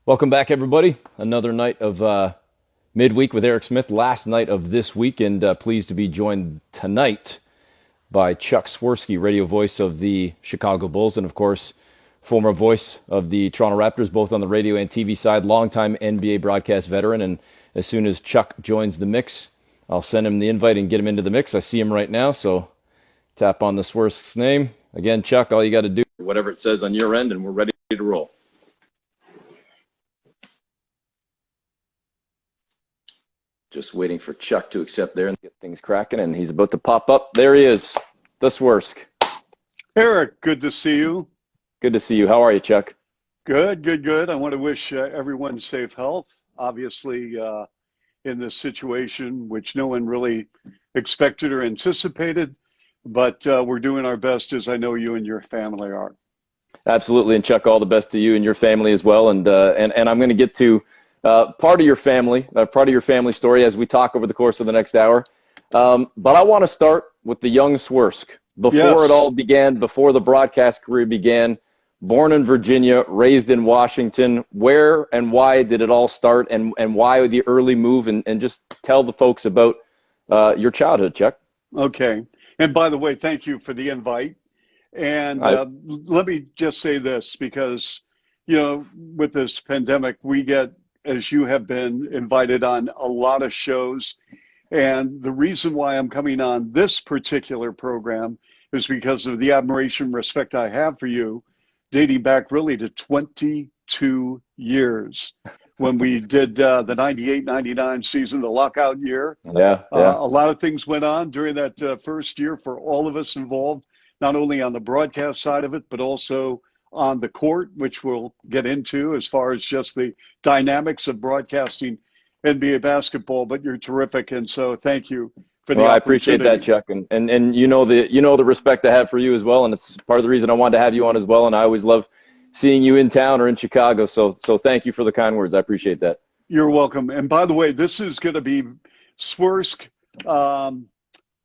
Welcome back, everybody. Another night of midweek with Eric Smith. Last night of this week, and pleased to be joined tonight by Chuck Swirsky, radio voice of the Chicago Bulls, and of course, former voice of the Toronto Raptors, both on the radio and TV side. Longtime NBA broadcast veteran. And as soon as Chuck joins the mix, I'll send him the invite and get him into the mix. I see him right now, so tap on the Swirsky's name. Again, Chuck, all you got to do, whatever it says on your end, and we're ready to roll. Just waiting for Chuck to accept there and get things cracking, and he's about to pop up. There he is, the Swirsky. Eric, good to see you. Good to see you. How are you, Chuck? Good. I want to wish everyone safe health. Obviously, in this situation, which no one really expected or anticipated, but we're doing our best, as I know you and your family are. Absolutely, and Chuck, all the best to you and your family as well. And I'm going to get to part of your family story as we talk over the course of the next hour. But I want to start with the young Swirsky. Before it all began, before the broadcast career began, born in Virginia, raised in Washington. Where and why did it all start, and why the early move? And just tell the folks about your childhood, Chuck. Okay. And by the way, thank you for the invite. And let me just say this, because, with this pandemic, we get, as you have been, invited on a lot of shows. And the reason why I'm coming on this particular program is because of the admiration and respect I have for you, dating back really to 22 years when we did the 98-99 season, the lockout year. Yeah. A lot of things went on during that first year for all of us involved, not only on the broadcast side of it, but also on the court, which we'll get into as far as just the dynamics of broadcasting NBA basketball. But you're terrific, and so thank you for the opportunity. I appreciate that, Chuck, and you know the respect I have for you as well, and it's part of the reason I wanted to have you on as well. And I always love seeing you in town or in Chicago. So thank you for the kind words. I appreciate that. You're welcome. And by the way, this is going to be Swirsky.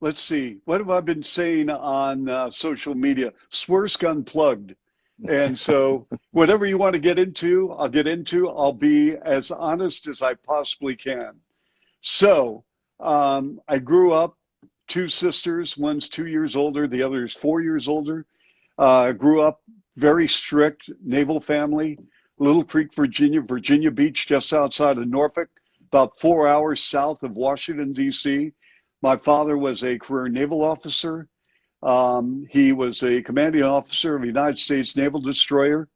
Let's see, what have I been saying on social media? Swirsky Unplugged. And so whatever you want to get into, I'll get into. I'll be as honest as I possibly can. So I grew up, two sisters, one's 2 years older, the other is 4 years older. Grew up very strict naval family, Little Creek, Virginia Beach, just outside of Norfolk, about 4 hours south of Washington, D.C. My father was a career naval officer. He was a commanding officer of a United States naval destroyer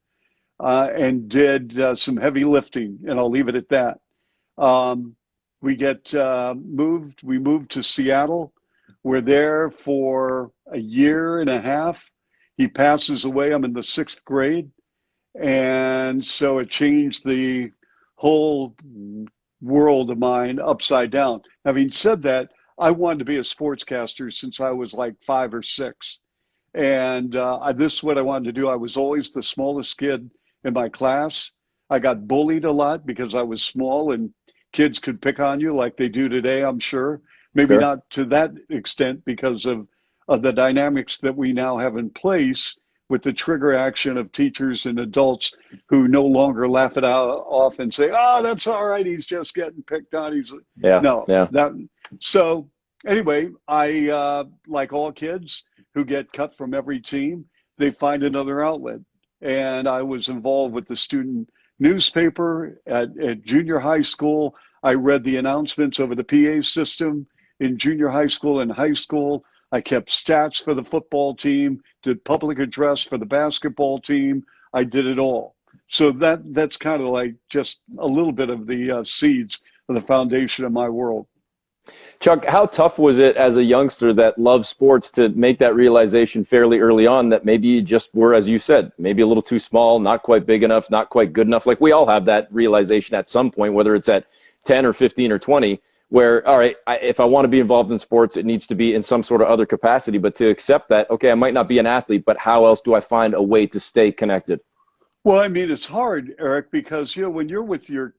and did some heavy lifting, and I'll leave it at that. We moved to Seattle. We're there for a year and a half. He passes away. I'm in the 6th grade. And so it changed the whole world of mine upside down. Having said that, I wanted to be a sportscaster since I was like 5 or 6. And this is what I wanted to do. I was always the smallest kid in my class. I got bullied a lot because I was small, and kids could pick on you like they do today, I'm sure. Maybe Sure. not to that extent because of the dynamics that we now have in place with the trigger action of teachers and adults who no longer laugh it off and say, "Oh, that's all right. He's just getting picked on." So anyway, I, like all kids who get cut from every team, they find another outlet. And I was involved with the student newspaper at junior high school. I read the announcements over the PA system in junior high school and high school. I kept stats for the football team, did public address for the basketball team. I did it all. So that's kind of like just a little bit of the seeds of the foundation of my world. Chuck, how tough was it as a youngster that loved sports to make that realization fairly early on that maybe you just were, as you said, maybe a little too small, not quite big enough, not quite good enough? Like we all have that realization at some point, whether it's at 10 or 15 or 20, where, all right, if I want to be involved in sports, it needs to be in some sort of other capacity. But to accept that, okay, I might not be an athlete, but how else do I find a way to stay connected? Well, I mean, it's hard, Eric, because, when you're with your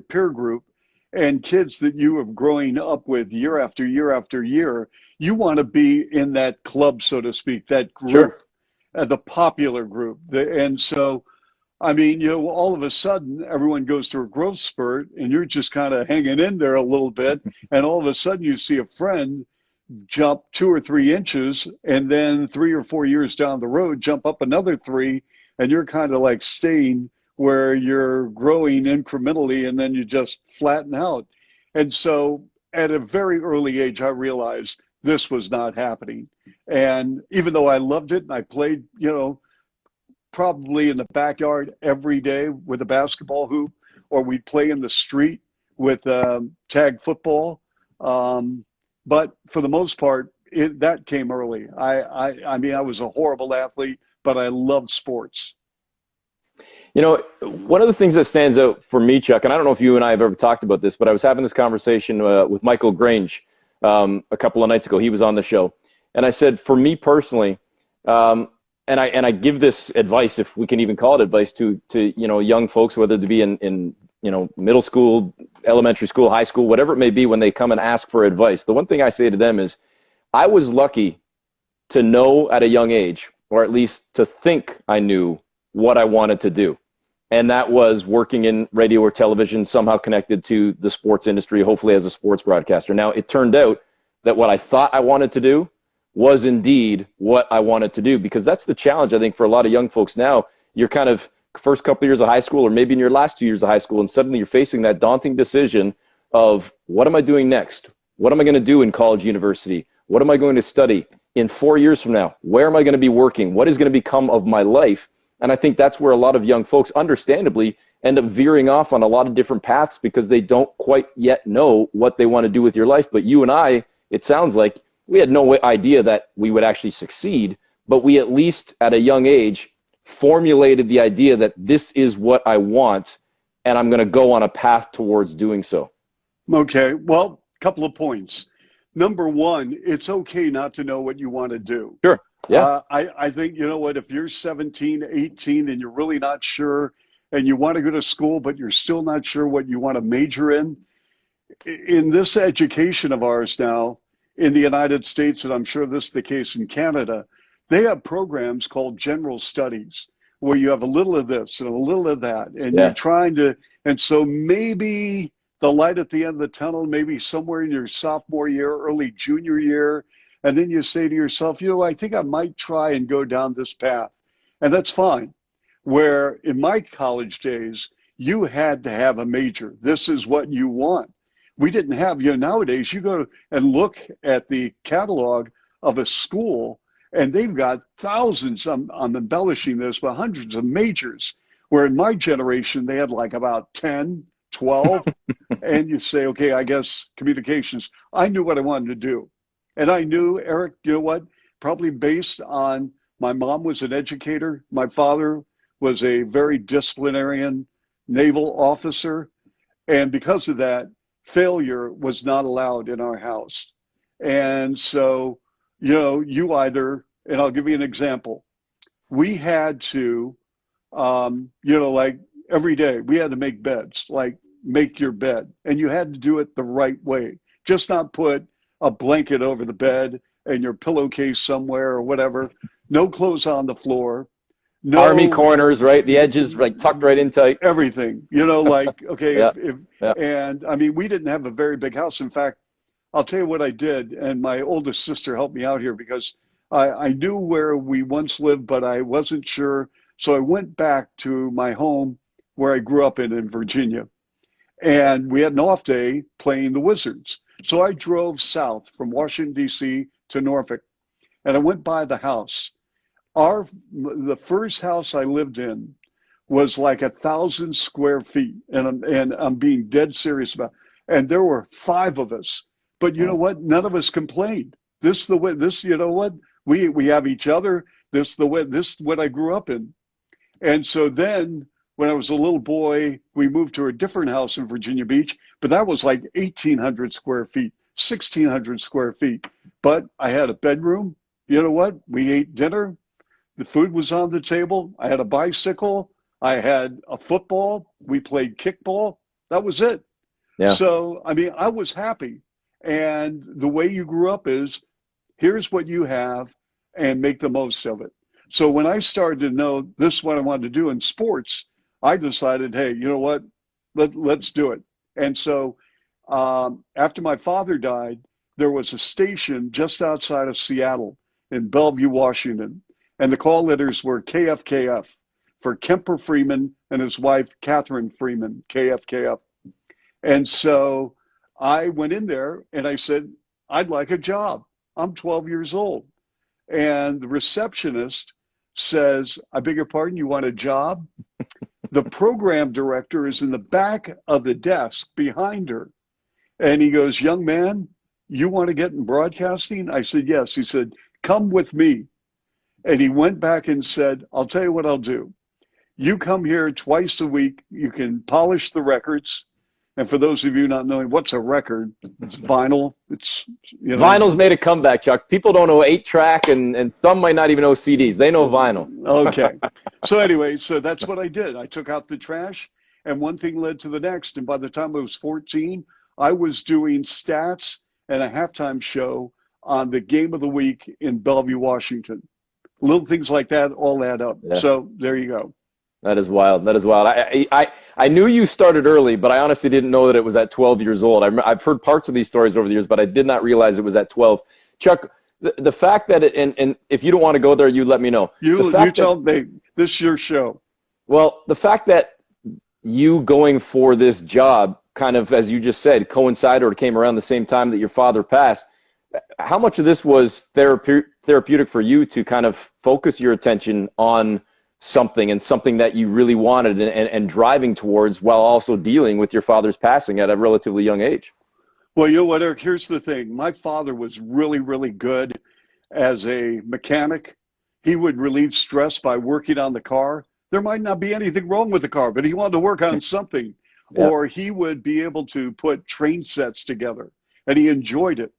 peer group and kids that you have growing up with year after year after year, you want to be in that club, so to speak, that group, Sure. the popular group. And so I mean, all of a sudden everyone goes through a growth spurt and you're just kind of hanging in there a little bit. And all of a sudden you see a friend jump 2 or 3 inches and then 3 or 4 years down the road, jump up another three. And you're kind of like staying where you're growing incrementally and then you just flatten out. And so at a very early age, I realized this was not happening. And even though I loved it and I played, probably in the backyard every day with a basketball hoop, or we'd play in the street with tag football. But for the most part, that came early. I mean, I was a horrible athlete, but I loved sports. One of the things that stands out for me, Chuck, and I don't know if you and I have ever talked about this, but I was having this conversation with Michael Grange a couple of nights ago. He was on the show. And I said, for me personally, and I give this advice, if we can even call it advice, to young folks, whether to be in middle school, elementary school, high school, whatever it may be, when they come and ask for advice. The one thing I say to them is, I was lucky to know at a young age, or at least to think I knew what I wanted to do. And that was working in radio or television, somehow connected to the sports industry, hopefully as a sports broadcaster. Now, it turned out that what I thought I wanted to do was indeed what I wanted to do, because that's the challenge, I think, for a lot of young folks now. You're kind of first couple of years of high school, or maybe in your last 2 years of high school, and suddenly you're facing that daunting decision of, what am I doing next? What am I going to do in college, university? What am I going to study? In 4 years from now, where am I going to be working? What is going to become of my life? And I think that's where a lot of young folks, understandably, end up veering off on a lot of different paths because they don't quite yet know what they want to do with your life. But you and I, it sounds like, we had no idea that we would actually succeed, but we at least at a young age formulated the idea that this is what I want, and I'm going to go on a path towards doing so. Okay, well, a couple of points. Number one, it's okay not to know what you want to do. Sure. Yeah. I think, if you're 17, 18, and you're really not sure, and you want to go to school, but you're still not sure what you want to major in this education of ours now, in the United States, and I'm sure this is the case in Canada, they have programs called general studies where you have a little of this and a little of that. And you're trying to, and so maybe the light at the end of the tunnel, maybe somewhere in your sophomore year, early junior year, and then you say to yourself, I think I might try and go down this path. And that's fine. Where in my college days, you had to have a major. This is what you want. We didn't have, nowadays you go and look at the catalog of a school and they've got thousands, I'm embellishing this, but hundreds of majors, where in my generation, they had like about 10, 12, and you say, okay, I guess communications. I knew what I wanted to do. And I knew, Eric, probably based on my mom was an educator. My father was a very disciplinarian naval officer. And because of that, failure was not allowed in our house. And so, you either, and I'll give you an example. We had to, like every day, we had to make beds, like make your bed. And you had to do it the right way. Just not put a blanket over the bed and your pillowcase somewhere or whatever. No clothes on the floor. No army corners, right? The edges like tucked right in tight. Everything, okay. And I mean, we didn't have a very big house. In fact, I'll tell you what I did. And my oldest sister helped me out here because I knew where we once lived, but I wasn't sure. So I went back to my home where I grew up in Virginia. And we had an off day playing the Wizards. So I drove south from Washington, D.C. to Norfolk. And I went by the house. The first house I lived in was like 1,000 square feet, and I'm being dead serious about it. And there were 5 of us, but you know what? None of us complained. This is the way. This, what? We have each other. This is what I grew up in. And so then, when I was a little boy, we moved to a different house in Virginia Beach, but that was like 1,800 square feet, 1,600 square feet. But I had a bedroom. You know what? We ate dinner. The food was on the table. I had a bicycle. I had a football. We played kickball. That was it. Yeah. So, I mean, I was happy. And the way you grew up is, here's what you have and make the most of it. So when I started to know this is what I wanted to do in sports, I decided, hey, you know what? Let's do it. And so after my father died, there was a station just outside of Seattle in Bellevue, Washington. And the call letters were KFKF for Kemper Freeman and his wife, Catherine Freeman, KFKF. And so I went in there and I said, I'd like a job. I'm 12 years old. And the receptionist says, I beg your pardon, you want a job? The program director is in the back of the desk behind her. And he goes, young man, you want to get in broadcasting? I said, yes. He said, come with me. And he went back and said, I'll tell you what I'll do. You come here twice a week. You can polish the records. And for those of you not knowing what's a record, it's vinyl. It's, you know. Vinyl's made a comeback, Chuck. People don't know 8-track, and some might not even know CDs. They know vinyl. Okay. So anyway, so that's what I did. I took out the trash, and one thing led to the next. And by the time I was 14, I was doing stats and a halftime show on the game of the week in Bellevue, Washington. Little things like that all add up. Yeah. So there you go. That is wild. That is wild. I knew you started early, but I honestly didn't know that it was at 12 years old. I've heard parts of these stories over the years, but I did not realize it was at 12. Chuck, the fact that it, and if you don't want to go there, you let me know. You tell me. This is your show. Well, the fact that you going for this job kind of, as you just said, coincided or came around the same time that your father passed, how much of this was therapeutic for you to kind of focus your attention on something and something that you really wanted and driving towards while also dealing with your father's passing at a relatively young age? Well, you know what, Eric, here's the thing. My father was really, really good as a mechanic. He would relieve stress by working on the car. There might not be anything wrong with the car, but he wanted to work on something. Yeah. Or he would be able to put train sets together, and he enjoyed it.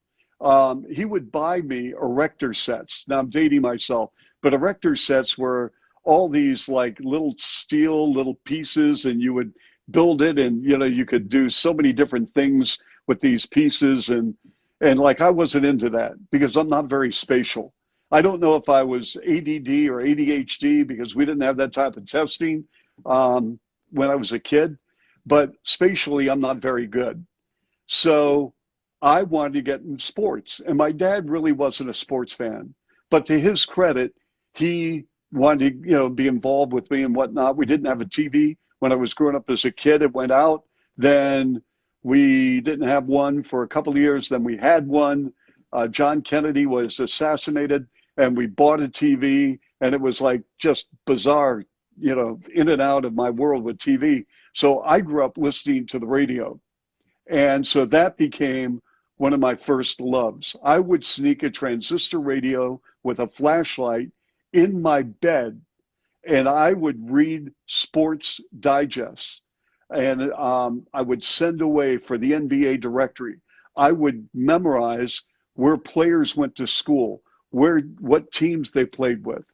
He would buy me erector sets. Now I'm dating myself, but erector sets were all these like little steel little pieces, and you would build it, and you know, you could do so many different things with these pieces, and like I wasn't into that because I'm not very spatial. I don't know if I was ADD or ADHD because we didn't have that type of testing when I was a kid, but spatially I'm not very good. So I wanted to get in sports, and my dad really wasn't a sports fan, but to his credit, he wanted to, you know, be involved with me and whatnot. We didn't have a TV when I was growing up as a kid. It went out. Then we didn't have one for a couple of years. Then we had one. John Kennedy was assassinated, and we bought a TV, and it was like just bizarre, you know, in and out of my world with TV. So I grew up listening to the radio. And so that became one of my first loves. I would sneak a transistor radio with a flashlight in my bed, and I would read sports digests, and I would send away for the NBA directory. I would memorize where players went to school, what teams they played with.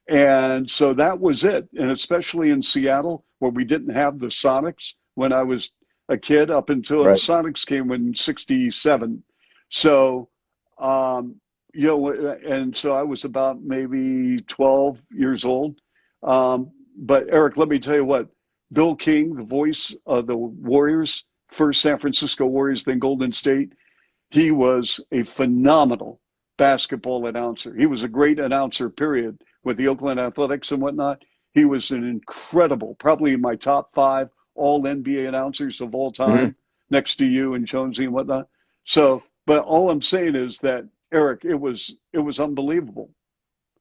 And so that was it. And especially in Seattle, where we didn't have the Sonics when I was a kid, up until the Sonics came in '67. So, you know, and so I was about maybe 12 years old. But Eric, let me tell you what, Bill King, the voice of the Warriors, first San Francisco Warriors, then Golden State, he was a phenomenal basketball announcer. He was a great announcer, period, with the Oakland Athletics and whatnot. He was an incredible, probably in my top 5 all NBA announcers of all time, next to you and Jonesy and whatnot. So, but all I'm saying is that, Eric, it was unbelievable.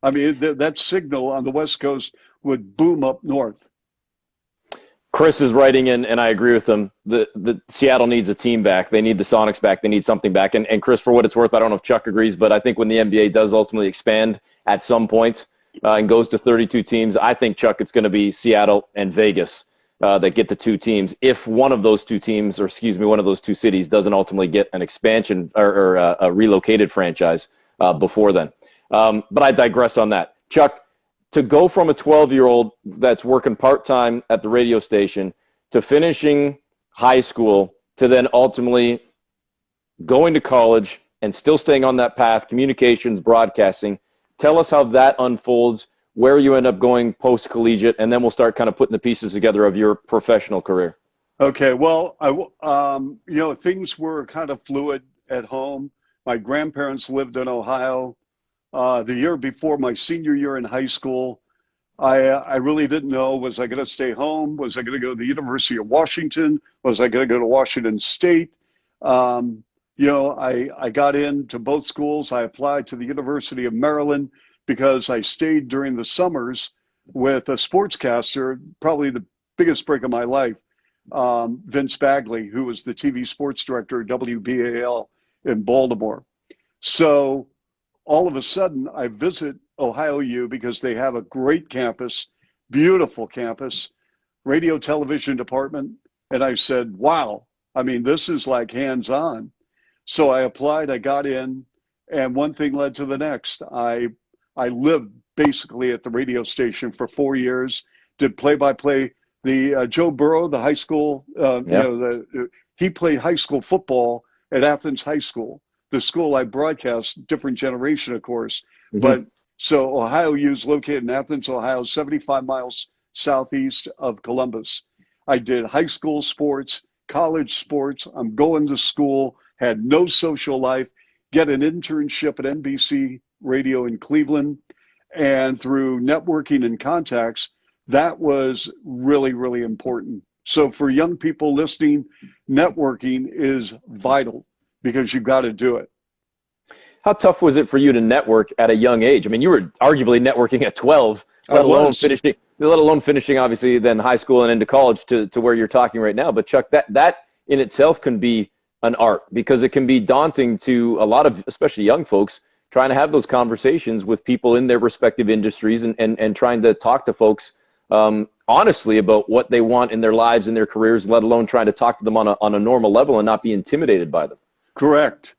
I mean, that signal on the West Coast would boom up north. Chris is writing in, and I agree with him. The Seattle needs a team back. They need the Sonics back. They need something back. And Chris, for what it's worth, I don't know if Chuck agrees, but I think when the NBA does ultimately expand at some point and goes to 32 teams, I think, Chuck, it's going to be Seattle and Vegas that get the 2 teams. If one of those 2 teams, or excuse me, one of those 2 cities doesn't ultimately get an expansion or a relocated franchise before then. But I digress on that. Chuck, to go from a 12-year-old that's working part-time at the radio station to finishing high school to then ultimately going to college and still staying on that path, communications, broadcasting, tell us how that unfolds. where you end up going post-collegiate, and then we'll start kind of putting the pieces together of your professional career. Okay, well, things were kind of fluid at home. My grandparents lived in Ohio. The year before my senior year in high school, I really didn't know, was I going to stay home? Was I going to go to the University of Washington? Was I going to go to Washington State? I got into both schools. I applied to the University of Maryland because I stayed during the summers with a sportscaster, probably the biggest break of my life, Vince Bagley, who was the TV sports director at WBAL in Baltimore. So all of a sudden, I visit Ohio U because they have a great campus, beautiful campus, radio television department. And I said, wow, I mean, this is like hands-on. So I applied, I got in, and one thing led to the next. I lived basically at the radio station for 4 years, did play-by-play. The Joe Burrow, the high school, he played high school football at Athens High School, the school I broadcast, different generation, of course. Mm-hmm. But so Ohio U is located in Athens, Ohio, 75 miles southeast of Columbus. I did high school sports, college sports. I'm going to school, had no social life, get an internship at NBC Radio in Cleveland. And through networking and contacts, that was really, really important. So for young people listening, networking is vital because you've got to do it. How tough was it for you to network at a young age? I mean, you were arguably networking at 12, let alone finishing obviously then high school and into college to where you're talking right now. But Chuck, that in itself can be an art because it can be daunting to a lot of, especially young folks, trying to have those conversations with people in their respective industries and trying to talk to folks honestly about what they want in their lives and their careers, let alone trying to talk to them on a normal level and not be intimidated by them. Correct.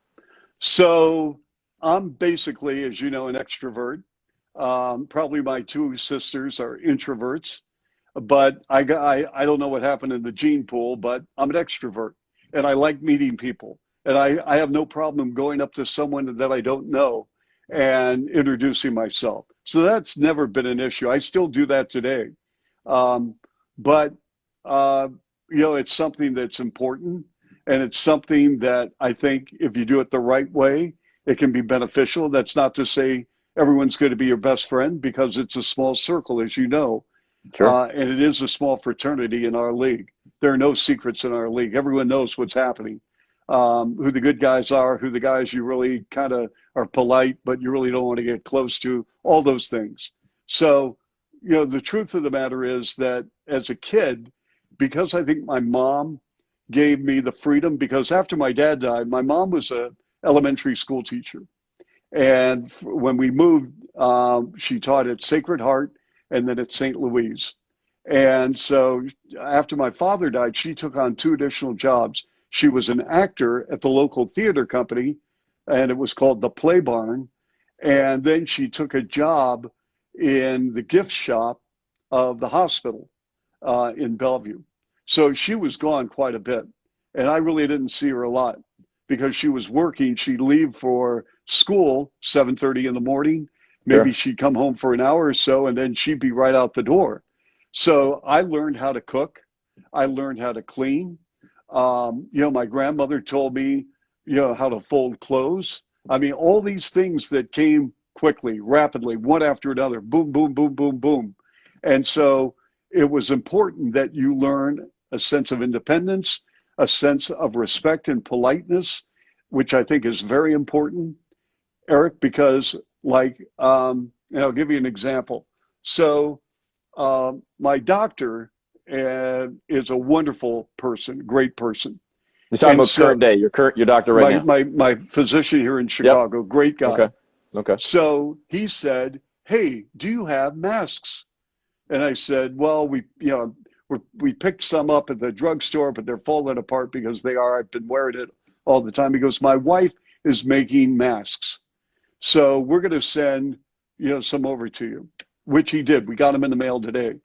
So I'm basically, as you know, an extrovert. Probably my two sisters are introverts, but I don't know what happened in the gene pool, but I'm an extrovert and I like meeting people. And I have no problem going up to someone that I don't know and introducing myself. So that's never been an issue. I still do that today. But it's something that's important. And it's something that I think if you do it the right way, it can be beneficial. That's not to say everyone's going to be your best friend because it's a small circle, as you know. Sure. And it is a small fraternity in our league. There are no secrets in our league. Everyone knows what's happening. Who the good guys are, who the guys you really kind of are polite, but you really don't want to get close to, all those things. So, the truth of the matter is that as a kid, because I think my mom gave me the freedom, because after my dad died, my mom was an elementary school teacher. And when we moved, she taught at Sacred Heart and then at St. Louise. And so after my father died, she took on 2 additional jobs. She was an actor at the local theater company, and it was called the Play Barn. And then she took a job in the gift shop of the hospital in Bellevue. So she was gone quite a bit. And I really didn't see her a lot because she was working. She'd leave for school 7:30 in the morning. Maybe Sure. She'd come home for an hour or so, and then she'd be right out the door. So I learned how to cook. I learned how to clean. My grandmother told me, how to fold clothes. I mean, all these things that came quickly, rapidly, one after another, boom, boom, boom, boom, boom. And so it was important that you learn a sense of independence, a sense of respect and politeness, which I think is very important, Eric, because and I'll give you an example. So my doctor is a wonderful person, great person. You're talking about current day, your doctor right now. My physician here in Chicago, Yep. Great guy. Okay. So he said, "Hey, do you have masks?" And I said, "Well, we picked some up at the drugstore, but they're falling apart because they are. I've been wearing it all the time." He goes, "My wife is making masks, so we're going to send some over to you," which he did. We got them in the mail today.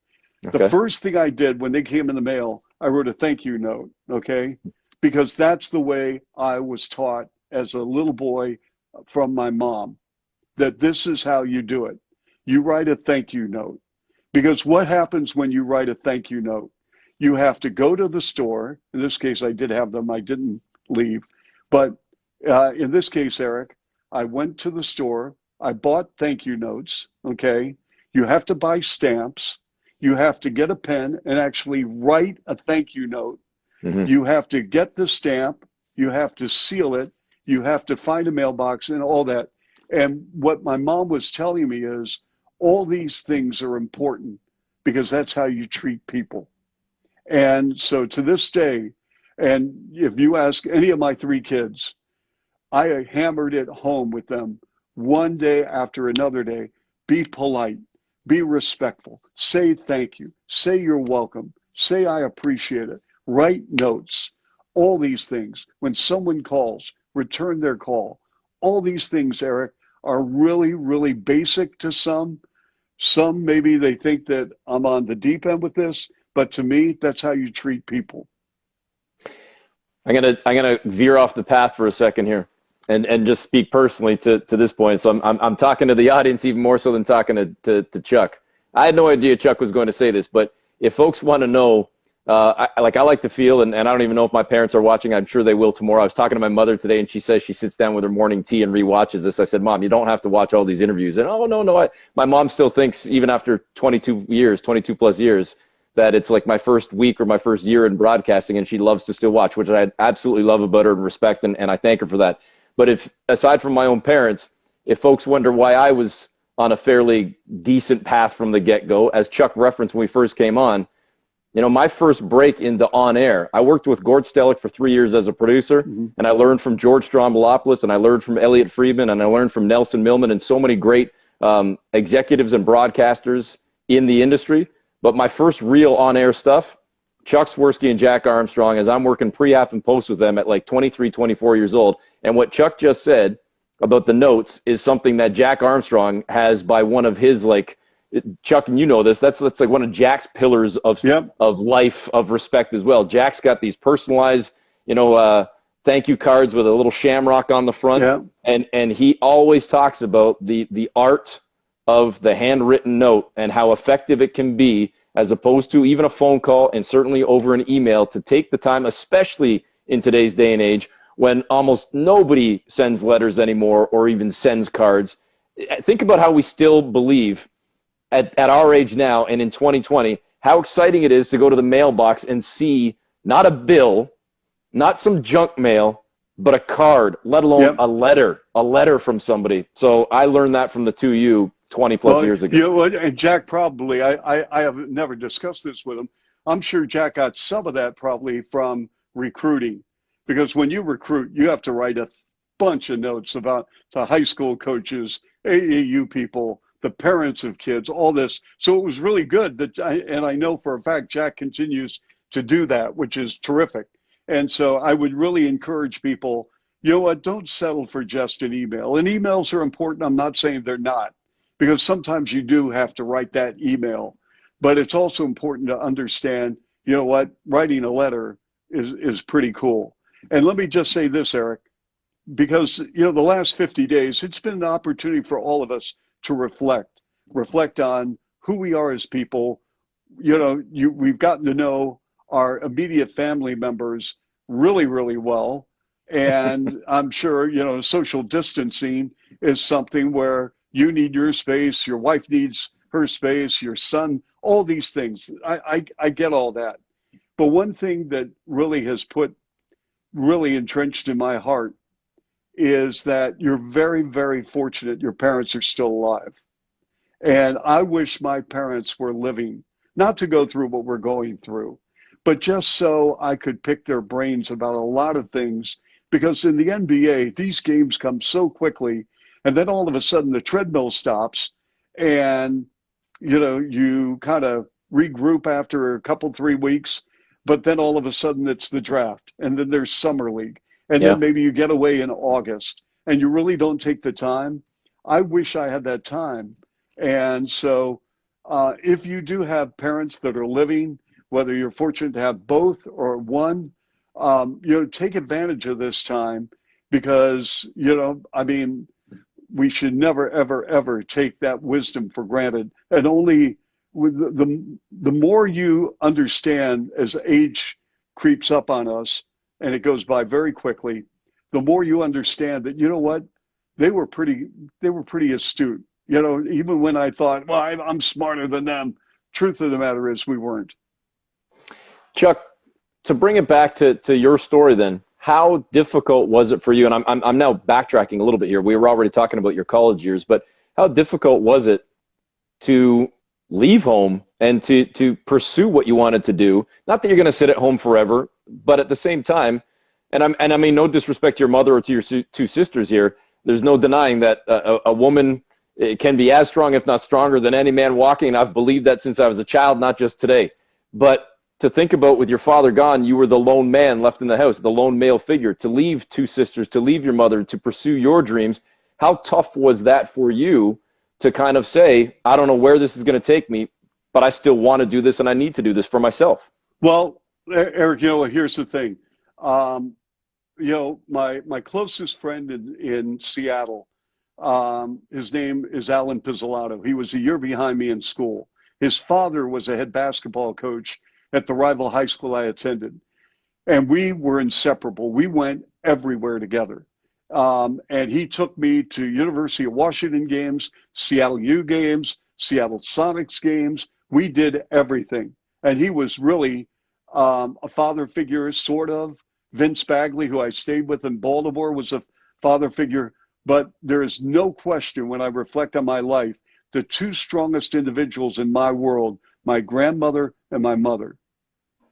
Okay. The first thing I did when they came in the mail, I wrote a thank you note, okay? Because that's the way I was taught as a little boy from my mom, that this is how you do it. you write a thank you note. Because what happens when you write a thank you note? You have to go to the store. In this case, I did have them. I didn't leave. But in this case, Eric, I went to the store. I bought thank you notes. Okay. You have to buy stamps. You have to get a pen and actually write a thank you note. Mm-hmm. You have to get the stamp. You have to seal it. You have to find a mailbox and all that. And what my mom was telling me is all these things are important because that's how you treat people. And so to this day, and if you ask any of my three kids, I hammered it home with them one day after another day. Be polite, be respectful, say thank you, say you're welcome, say I appreciate it, write notes, all these things. When someone calls, return their call. All these things, Eric, are really, really basic to some. Some maybe they think that I'm on the deep end with this, but to me, that's how you treat people. I'm gonna veer off the path for a second here, and just speak personally to this point. So I'm talking to the audience even more so than talking to Chuck. I had no idea Chuck was going to say this, but if folks want to know, I like to feel, and I don't even know if my parents are watching. I'm sure they will tomorrow. I was talking to my mother today, and she says she sits down with her morning tea and rewatches this. I said, Mom, you don't have to watch all these interviews. And oh no, my mom still thinks even after 22 plus years, that it's like my first week or my first year in broadcasting, and she loves to still watch, which I absolutely love about her and respect, and I thank her for that. But if, aside from my own parents, if folks wonder why I was on a fairly decent path from the get-go, as Chuck referenced when we first came on, my first break into on air, I worked with Gord Stellick for 3 years as a producer, and I learned from George Stroumboulopoulos, and I learned from Elliot Friedman, and I learned from Nelson Millman, and so many great executives and broadcasters in the industry. But my first real on-air stuff, Chuck Swirsky and Jack Armstrong, as I'm working pre, half, and post with them at like 23, 24 years old. And what Chuck just said about the notes is something that Jack Armstrong has by one of his, like, Chuck, and you know this, that's like one of Jack's pillars of life, of respect as well. Jack's got these personalized, thank you cards with a little shamrock on the front. And he always talks about the art of the handwritten note and how effective it can be, as opposed to even a phone call, and certainly over an email, to take the time, especially in today's day and age when almost nobody sends letters anymore or even sends cards. Think about how we still believe at our age now and in 2020, how exciting it is to go to the mailbox and see not a bill, not some junk mail, but a card, let alone a letter from somebody. So I learned that from the two of you 20 plus years ago. And Jack probably, I have never discussed this with him. I'm sure Jack got some of that probably from recruiting, because when you recruit, you have to write a bunch of notes about the high school coaches, AAU people, the parents of kids, all this. So it was really good that, and I know for a fact Jack continues to do that, which is terrific. And so I would really encourage people, you know what, don't settle for just an email. And emails are important. I'm not saying they're not, because sometimes you do have to write that email. But it's also important to understand, you know what, writing a letter is pretty cool. And let me just say this, Eric, because, the last 50 days, it's been an opportunity for all of us to reflect on who we are as people. We've gotten to know our immediate family members really, really well. And I'm sure, social distancing is something where you need your space, your wife needs her space, your son, all these things. I get all that. But one thing that really has put really entrenched in my heart is that you're very, very fortunate your parents are still alive. And I wish my parents were living, not to go through what we're going through, but just so I could pick their brains about a lot of things. Because in the NBA, these games come so quickly, and then all of a sudden the treadmill stops, and you kind of regroup after a couple, 3 weeks, but then all of a sudden it's the draft, and then there's summer league, and then maybe you get away in August, and you really don't take the time. I wish I had that time. And so if you do have parents that are living, whether you're fortunate to have both or one, take advantage of this time, because, we should never, ever, ever take that wisdom for granted. And only with the more you understand as age creeps up on us, and it goes by very quickly, the more you understand that, you know what, they were pretty astute. You know, even when I thought, well, I'm smarter than them, truth of the matter is we weren't. Chuck, to bring it back to your story then, how difficult was it for you? And I'm now backtracking a little bit here. We were already talking about your college years, but how difficult was it to leave home and to pursue what you wanted to do? Not that you're going to sit at home forever, but at the same time, and I mean no disrespect to your mother or to your two sisters here, there's no denying that a woman can be as strong, if not stronger, than any man walking. And I've believed that since I was a child, not just today. But to think about, with your father gone, you were the lone man left in the house, the lone male figure, to leave two sisters, to leave your mother, to pursue your dreams. How tough was that for you to kind of say, I don't know where this is going to take me, but I still want to do this and I need to do this for myself? Well, Eric, you know, here's the thing. You know, my closest friend in Seattle, his name is Alan Pizzolatto. He was a year behind me in school. His father was a head basketball coach at the rival high school I attended. And we were inseparable. We went everywhere together. And he took me to University of Washington games, Seattle U games, Seattle Sonics games. We did everything. And he was really a father figure, sort of. Vince Bagley, who I stayed with in Baltimore, was a father figure. But there is no question, when I reflect on my life, the two strongest individuals in my world, my grandmother and my mother.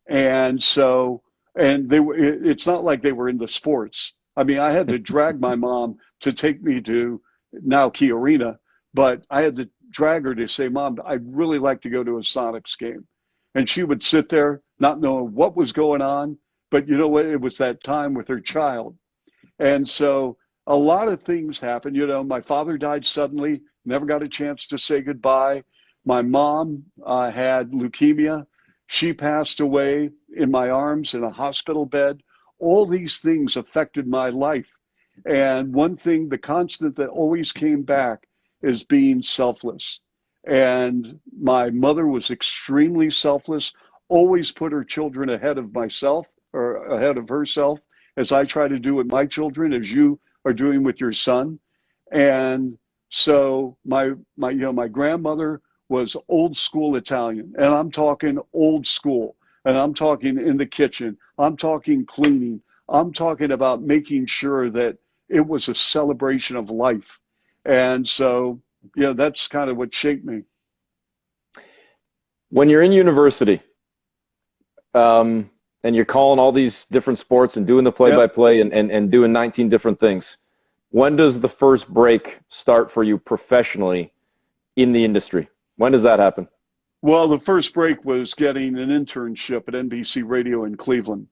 And so, and it's not like they were into sports. I mean, I had to drag my mom to take me to now Key Arena, but I had to drag her to say, Mom, I'd really like to go to a Sonics game. And she would sit there not knowing what was going on, but you know what? It was that time with her child. And so a lot of things happened. You know, my father died suddenly, never got a chance to say goodbye. My mom had leukemia. She passed away in my arms in a hospital bed. All these things affected my life. And one thing, the constant that always came back is being selfless. And my mother was extremely selfless, always put her children ahead of myself or ahead of herself, as I try to do with my children, as you are doing with your son. And so my grandmother was old school Italian, and I'm talking old school, and I'm talking in the kitchen, I'm talking cleaning, I'm talking about making sure that it was a celebration of life. And so, yeah, that's kind of what shaped me. When you're in university, and you're calling all these different sports and doing the play-by-play and doing 19 different things, when does the first break start for you professionally in the industry? When does that happen? Well, the first break was getting an internship at NBC Radio in Cleveland.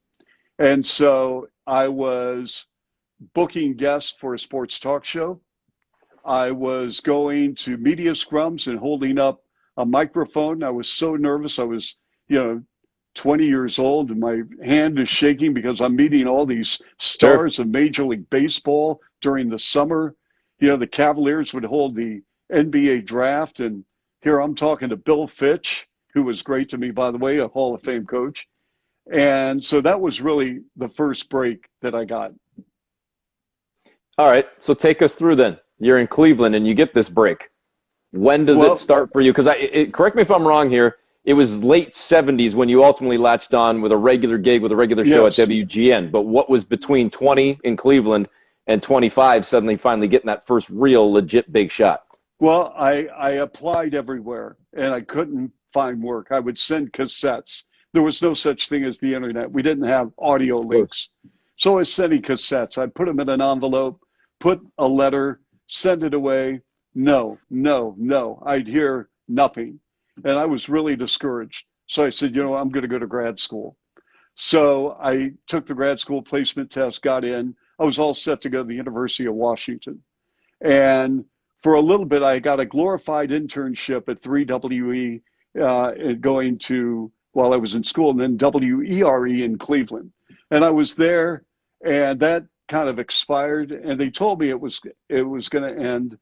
And so I was booking guests for a sports talk show. I was going to media scrums and holding up a microphone. I was so nervous. I was, 20 years old, and my hand is shaking because I'm meeting all these stars of Major League Baseball during the summer. The Cavaliers would hold the NBA draft, and here I'm talking to Bill Fitch, who was great to me, by the way, a Hall of Fame coach. And so that was really the first break that I got. All right, so take us through then. You're in Cleveland and you get this break. When does it start for you? Because correct me if I'm wrong here, it was late 70s when you ultimately latched on with a regular gig, with a regular show at WGN. But what was between 20 in Cleveland and 25 suddenly finally getting that first real legit big shot? Well, I applied everywhere and I couldn't find work. I would send cassettes. There was no such thing as the internet. We didn't have audio links. So I was sending cassettes. I'd put them in an envelope, put a letter, send it away. No. I'd hear nothing. And I was really discouraged. So I said, I'm going to go to grad school. So I took the grad school placement test, got in. I was all set to go to the University of Washington. And for a little bit, I got a glorified internship at 3WE going to, while I was in school, and then WERE in Cleveland. And I was there, and that kind of expired, and they told me it was going to end.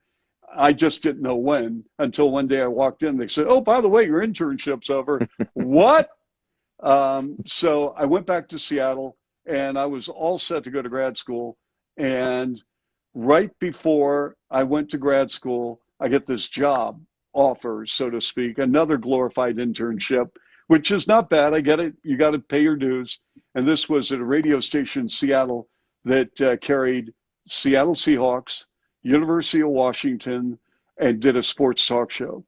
I just didn't know when until one day I walked in. They said, "Oh, by the way, your internship's over." What? So I went back to Seattle, and I was all set to go to grad school. And right before I went to grad school, I get this job offer, so to speak, another glorified internship, which is not bad. I get it. You got to pay your dues. And this was at a radio station in Seattle that carried Seattle Seahawks, University of Washington, and did a sports talk show.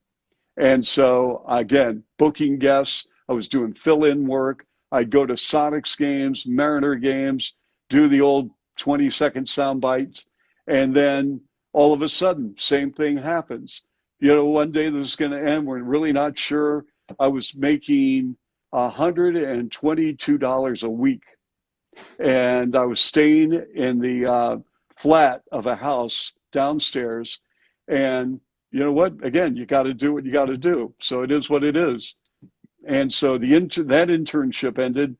And so, again, booking guests, I was doing fill-in work. I'd go to Sonics games, Mariner games, do the old 20-second sound bites. And then all of a sudden, same thing happens. One day this is going to end. We're really not sure. I was making $122 a week. And I was staying in the flat of a house downstairs. And you know what? Again, you got to do what you got to do. So it is what it is. And so that internship ended,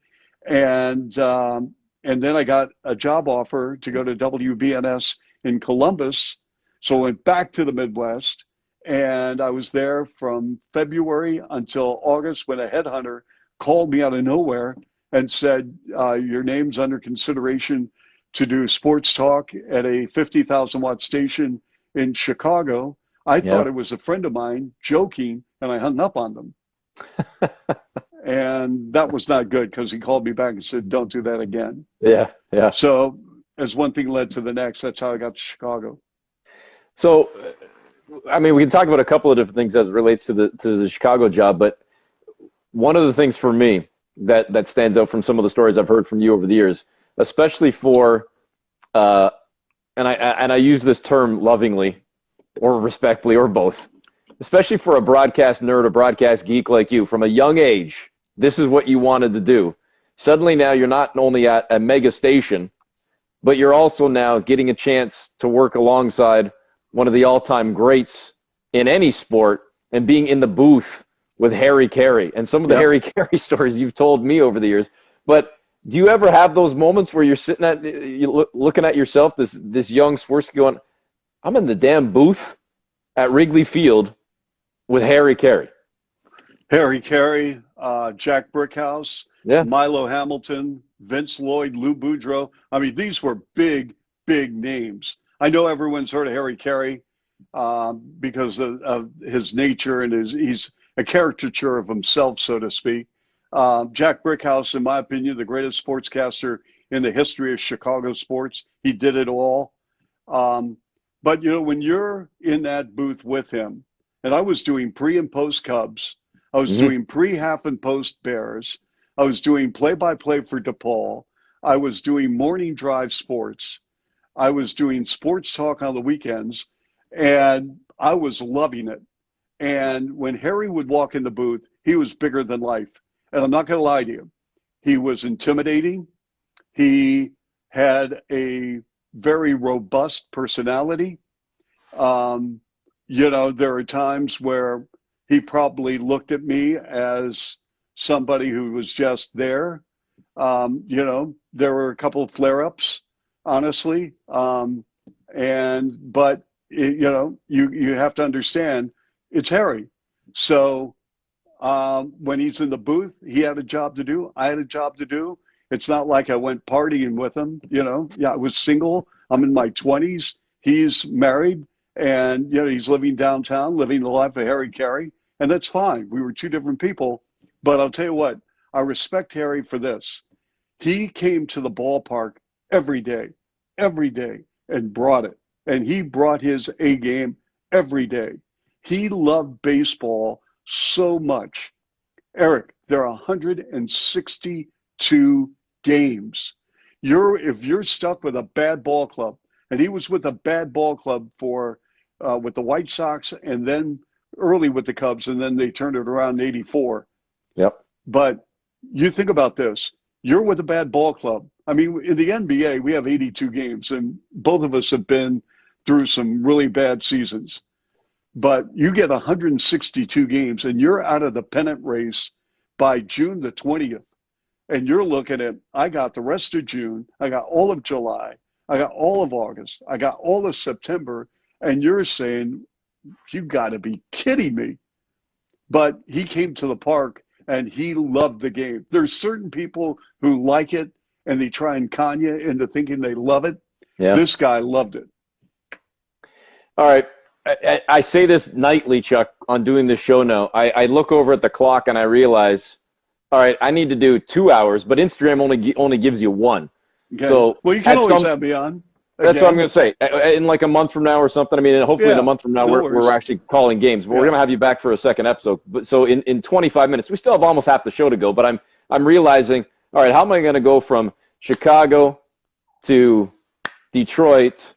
and then I got a job offer to go to WBNS in Columbus. So I went back to the Midwest, and I was there from February until August when a headhunter called me out of nowhere and said, your name's under consideration to do sports talk at a 50,000 watt station in Chicago. I thought it was a friend of mine joking, and I hung up on them. And that was not good because he called me back and said, don't do that again. Yeah. So as one thing led to the next, that's how I got to Chicago. So, I mean, we can talk about a couple of different things as it relates to the Chicago job, but one of the things for me that stands out from some of the stories I've heard from you over the years, especially for, and I use this term lovingly or respectfully or both, especially for a broadcast nerd, a broadcast geek like you, from a young age, this is what you wanted to do. Suddenly now you're not only at a mega station, but you're also now getting a chance to work alongside one of the all-time greats in any sport and being in the booth with Harry Carey and some of the Harry Carey stories you've told me over the years. But do you ever have those moments where you're sitting looking at yourself, this young Swirsky going, I'm in the damn booth at Wrigley Field with Harry Carey? Harry Carey, Jack Brickhouse, Milo Hamilton, Vince Lloyd, Lou Boudreau. I mean, these were big, big names. I know everyone's heard of Harry Carey because of his nature, and he's a caricature of himself, so to speak. Jack Brickhouse, in my opinion, the greatest sportscaster in the history of Chicago sports. He did it all. But, when you're in that booth with him, and I was doing pre and post Cubs, I was doing pre, half, and post Bears, I was doing play-by-play for DePaul, I was doing morning drive sports, I was doing sports talk on the weekends, and I was loving it. And when Harry would walk in the booth, he was bigger than life. And I'm not going to lie to you. He was intimidating. He had a very robust personality. There are times where he probably looked at me as somebody who was just there. There were a couple of flare-ups, honestly. You have to understand, it's Harry. So when he's in the booth, he had a job to do. I had a job to do. It's not like I went partying with him. I was single. I'm in my 20s. He's married, and he's living downtown, living the life of Harry Carey, and that's fine. We were two different people, but I'll tell you what, I respect Harry for this. He came to the ballpark every day, and brought it, and he brought his A game every day. He loved baseball so much. Eric, there are 162 games. If you're stuck with a bad ball club, and he was with a bad ball club with the White Sox, and then early with the Cubs, and then they turned it around in '84. Yep. But you think about this. You're with a bad ball club. I mean, in the NBA, we have 82 games, and both of us have been through some really bad seasons. But you get 162 games, and you're out of the pennant race by June the 20th. And you're looking at, I got the rest of June, I got all of July, I got all of August. I got all of September. And you're saying, you got to be kidding me. But he came to the park and he loved the game. There's certain people who like it and they try and con you into thinking they love it. Yeah. This guy loved it. All right. I say this nightly, Chuck, on doing this show now. I look over at the clock and I realize, all right, I need to do 2 hours, but Instagram only gives you one. Okay. So well, you can always have me on. That's what I'm going to say. In like a month from now or something. I mean, hopefully in a month from now we're actually calling games. But we're going to have you back for a second episode. But so in 25 minutes, we still have almost half the show to go. But I'm realizing, all right, how am I going to go from Chicago to Detroit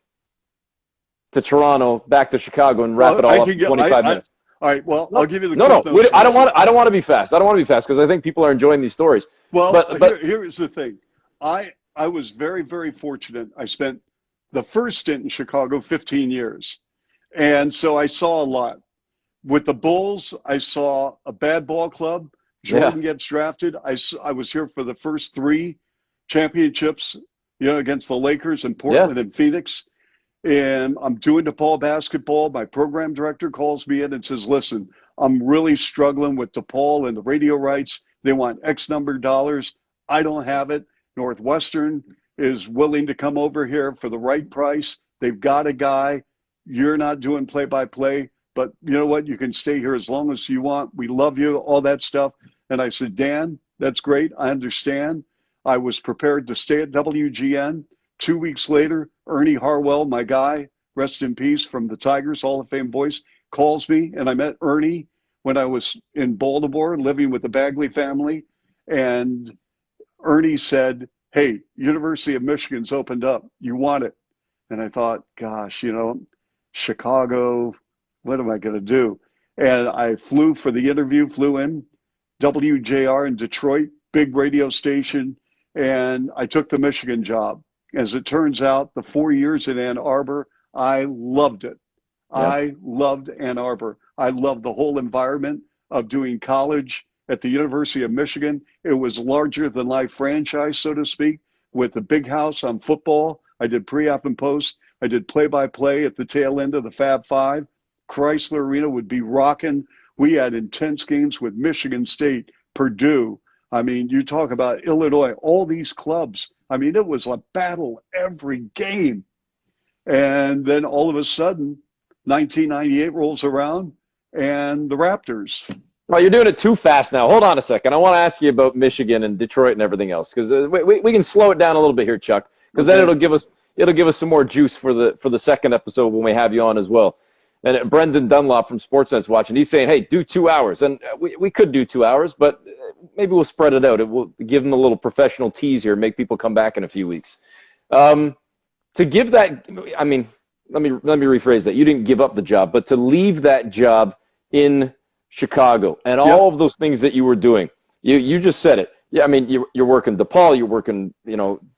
to Toronto back to Chicago and wrap it all up in 25 minutes? All right. Well, I'll give you the no. I don't want to be fast. I don't want to be fast because I think people are enjoying these stories. Well, but here's the thing. I was very, very fortunate. I spent the first stint in Chicago 15 years. And so I saw a lot. With the Bulls, I saw a bad ball club. Jordan gets drafted. I was here for the first 3 championships, against the Lakers and Portland and Phoenix. And I'm doing DePaul basketball. My program director calls me in and says, listen, I'm really struggling with DePaul and the radio rights. They want X number of dollars. I don't have it. Northwestern is willing to come over here for the right price. They've got a guy. You're not doing play-by-play, but you know what? You can stay here as long as you want. We love you, all that stuff. And I said, Dan, that's great. I understand. I was prepared to stay at WGN. 2 weeks later, Ernie Harwell, my guy, rest in peace, from the Tigers, Hall of Fame voice, calls me. And I met Ernie when I was in Baltimore living with the Bagley family. And Ernie said, hey, University of Michigan's opened up. You want it? And I thought, gosh, Chicago, what am I going to do? And I flew for the interview, flew in, WJR in Detroit, big radio station, and I took the Michigan job. As it turns out, the 4 years in Ann Arbor, I loved it. Yeah. I loved Ann Arbor. I loved the whole environment of doing college at the University of Michigan. It was larger than life franchise, so to speak, with the big house on football. I did pre-op and post. I did play-by-play at the tail end of the Fab Five. Chrysler Arena would be rocking. We had intense games with Michigan State, Purdue. I mean, you talk about Illinois, all these clubs. I mean, it was a battle every game. And then all of a sudden, 1998 rolls around and the Raptors. Well, you're doing it too fast now. Hold on a second. I want to ask you about Michigan and Detroit and everything else because we can slow it down a little bit here, Chuck, because then it'll give us some more juice for the second episode when we have you on as well. And Brendan Dunlop from Sportsnet's watching. He's saying, hey, do 2 hours. And we could do 2 hours, but maybe we'll spread it out. It will give them a little professional tease here, make people come back in a few weeks. To give that, I mean, let me rephrase that. You didn't give up the job, but to leave that job in Chicago and all of those things that you were doing. You just said it. Yeah, I mean, you're working DePaul, you're working,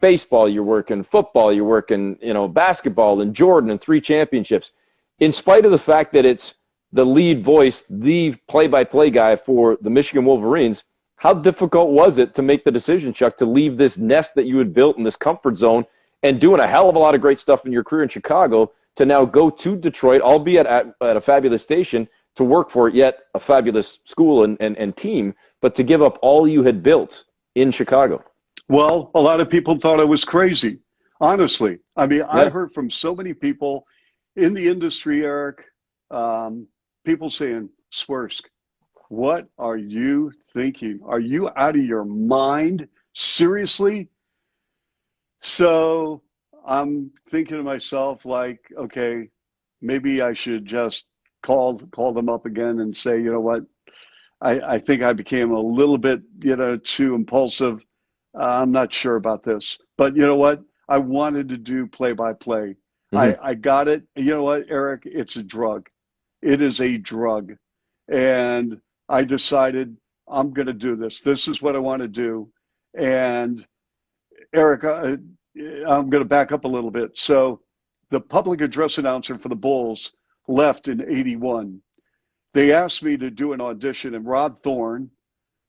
baseball, you're working football, you're working, basketball and Jordan and 3 championships. In spite of the fact that it's the lead voice, the play-by-play guy for the Michigan Wolverines, how difficult was it to make the decision, Chuck, to leave this nest that you had built in this comfort zone and doing a hell of a lot of great stuff in your career in Chicago to now go to Detroit, albeit at a fabulous station, to work for yet a fabulous school and team, but to give up all you had built in Chicago? Well, a lot of people thought I was crazy, honestly. I mean, I heard from so many people in the industry, Eric, people saying, Swirsky, what are you thinking? Are you out of your mind? Seriously? So I'm thinking to myself, like, okay, maybe I should just call them up again and say, you know what, I think I became a little bit, too impulsive. I'm not sure about this. But you know what? I wanted to do play-by-play. Mm-hmm. I got it. You know what, Eric? It's a drug. It is a drug. And I decided I'm going to do this. This is what I want to do. And Eric, I'm going to back up a little bit. So the public address announcer for the Bulls left in '81. They asked me to do an audition, and Rod Thorne,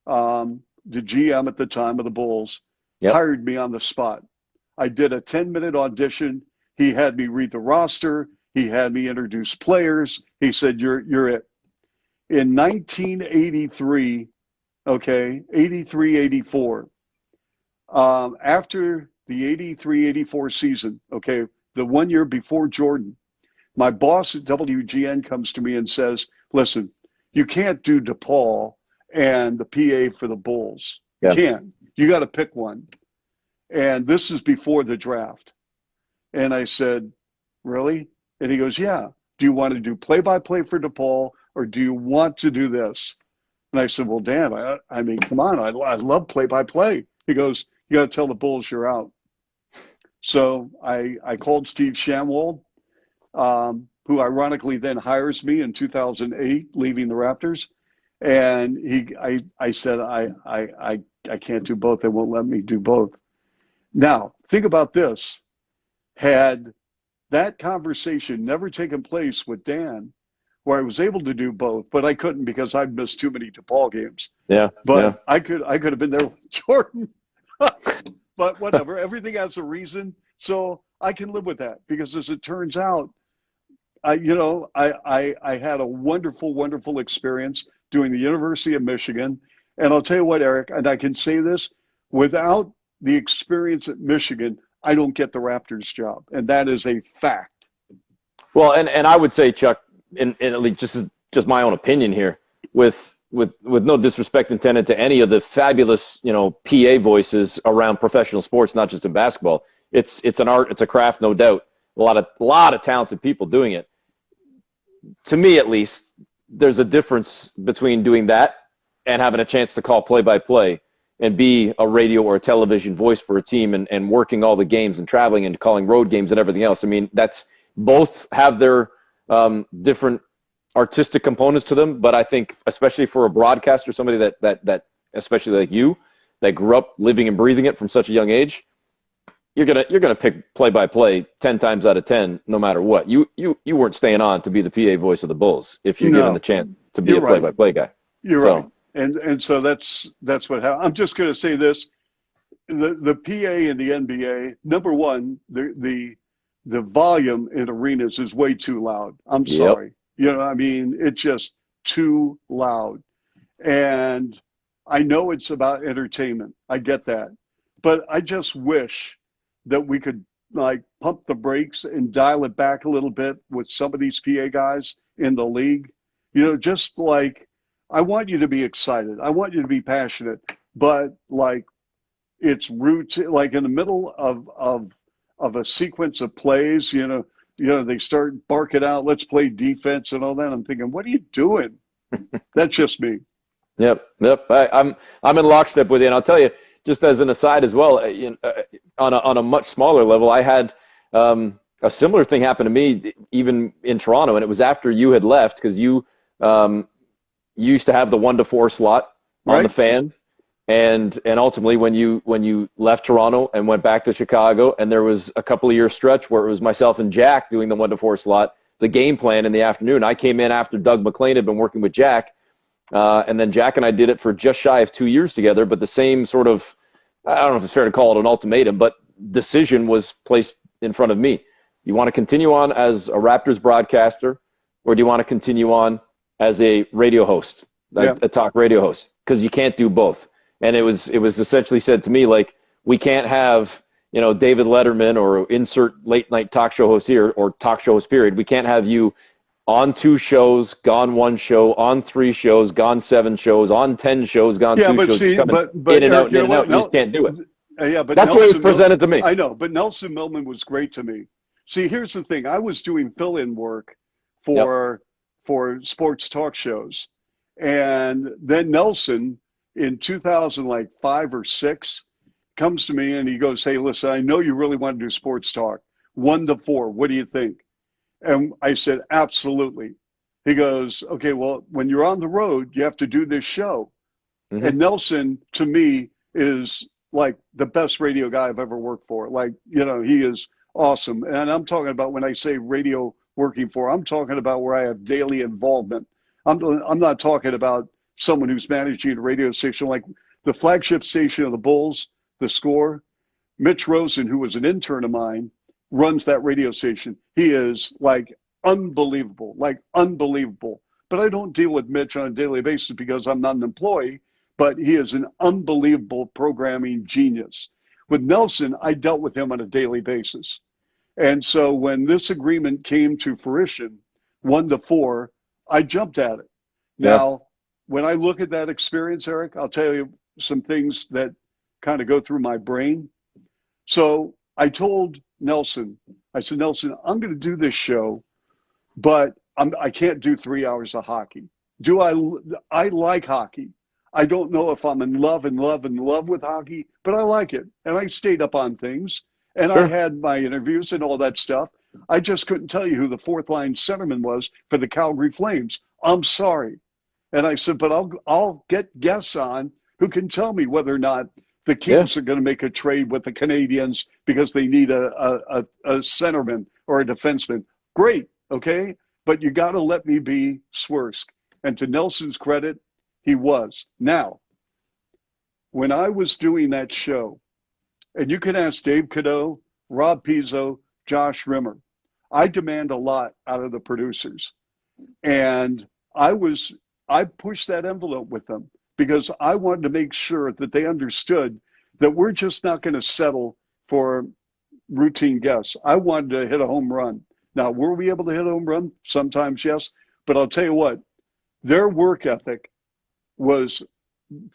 the GM at the time of the Bulls, hired me on the spot. I did a 10-minute audition. He had me read the roster. He had me introduce players. He said, you're it. In 1983, okay, 83, 84, after the 83, 84 season, okay, the 1 year before Jordan, my boss at WGN comes to me and says, listen, you can't do DePaul and the PA for the Bulls. Yeah. Can't. You got to pick one. And this is before the draft. And I said, really? And he goes, yeah. Do you want to do play-by-play for DePaul, or do you want to do this? And I said, well, Dan, I mean, come on. I love play-by-play. He goes, you got to tell the Bulls you're out. So I called Steve Shamwold, who ironically then hires me in 2008, leaving the Raptors. And I said, I can't do both. They won't let me do both. Now, think about this. Had that conversation never taken place with Dan, where I was able to do both, but I couldn't because I'd missed too many DePaul games. Yeah. But yeah. I could have been there with Jordan. But whatever, everything has a reason. So I can live with that, because as it turns out, I had a wonderful, wonderful experience doing the University of Michigan. And I'll tell you what, Eric, and I can say this, without the experience at Michigan, I don't get the Raptors job. And that is a fact. Well, and I would say, Chuck, and at least just my own opinion here, with no disrespect intended to any of the fabulous, PA voices around professional sports, not just in basketball. It's an art, it's a craft, no doubt. A lot of talented people doing it. To me, at least, there's a difference between doing that and having a chance to call play-by-play and be a radio or a television voice for a team and working all the games and traveling and calling road games and everything else. I mean, that's both have their different artistic components to them, but I think especially for a broadcaster, somebody that especially like you, that grew up living and breathing it from such a young age, you're gonna pick play-by-play 10 times out of 10, no matter what. You weren't staying on to be the PA voice of the Bulls if you're given the chance to be a play-by-play guy. You're right. And so that's what happened. I'm just going to say this: the PA and the NBA, number one, the volume in arenas is way too loud. I'm sorry. I mean, it's just too loud. And I know it's about entertainment. I get that. But I just wish that we could pump the brakes and dial it back a little bit with some of these PA guys in the league. Just I want you to be excited. I want you to be passionate, but it's routine, in the middle of a sequence of plays, they start barking out, let's play defense and all that. I'm thinking, what are you doing? That's just me. Yep. I'm in lockstep with you, and I'll tell you, just as an aside as well, on a much smaller level, I had a similar thing happen to me even in Toronto, and it was after you had left, because you used to have the 1 to 4 slot on the Fan, and ultimately when you left Toronto and went back to Chicago, and there was a couple of year stretch where it was myself and Jack doing the 1 to 4 slot, the game plan in the afternoon. I came in after Doug McLean had been working with Jack. And then Jack and I did it for just shy of 2 years together, but the same sort of, I don't know if it's fair to call it an ultimatum, but decision was placed in front of me. You want to continue on as a Raptors broadcaster, or do you want to continue on as a radio host, a talk radio host? Because you can't do both. And it was essentially said to me, we can't have, David Letterman or insert late night talk show host here, or talk show host period. We can't have you on 2 shows, gone 1 show, on 3 shows, gone 7 shows, on 10 shows, gone 2 shows. See, but in and out, in and out. You just can't do it. But that's what it was presented to me. I know, but Nelson Millman was great to me. See, here's the thing. I was doing fill-in work for sports talk shows. And then Nelson, in 2005 or 6, comes to me and he goes, hey, listen, I know you really want to do sports talk. 1 to 4, what do you think? And I said, absolutely. He goes, okay, well, when you're on the road, you have to do this show. Mm-hmm. And Nelson, to me, is the best radio guy I've ever worked for. He is awesome. And I'm talking about, when I say radio working for, I'm talking about where I have daily involvement. I'm not talking about someone who's managing a radio station, like the flagship station of the Bulls, The Score. Mitch Rosen, who was an intern of mine, runs that radio station. He is like unbelievable. But I don't deal with Mitch on a daily basis because I'm not an employee, but he is an unbelievable programming genius. With Nelson, I dealt with him on a daily basis. And so when this agreement came to fruition, 1-4, I jumped at it. Now, when I look at that experience, Eric, I'll tell you some things that kind of go through my brain. So I told Nelson, I said, Nelson, I'm going to do this show, but I can't do 3 hours of hockey. I like hockey. I don't know if I'm in love with hockey, but I like it. And I stayed up on things, and I had my interviews and all that stuff. I just couldn't tell you who the fourth line centerman was for the Calgary Flames. I'm sorry. And I said, but I'll get guests on who can tell me whether or not the Kings are going to make a trade with the Canadians because they need a centerman or a defenseman. Great, okay? But you got to let me be Swirsky. And to Nelson's credit, he was. Now, when I was doing that show, and you can ask Dave Cadeau, Rob Pizzo, Josh Rimmer, I demand a lot out of the producers. And I pushed that envelope with them because I wanted to make sure that they understood that we're just not going to settle for routine guests. I wanted to hit a home run. Now, were we able to hit a home run? Sometimes, yes. But I'll tell you what, their work ethic was